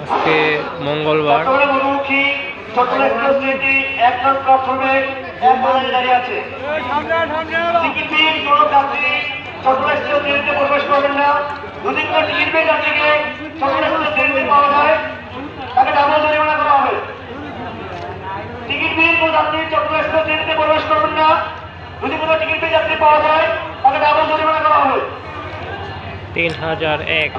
আজকে মঙ্গলবার। প্রবেশ করবেন না। যদি কোনো টিকিট পেয়ে যাত্রীকে চট্টগ্রাম ট্রেনে পাওয়া যায় তাকে ডাবল জরিমানা করা হবে। টিকিট পেয়ে কোনো যাত্রী চট্টগ্রাম ট্রেনে প্রবেশ করবেন না। যদি কোনো টিকিট পেয়ে যাত্রী পাওয়া যায় তাকে ডাবল জরিমানা করা হবে। 3001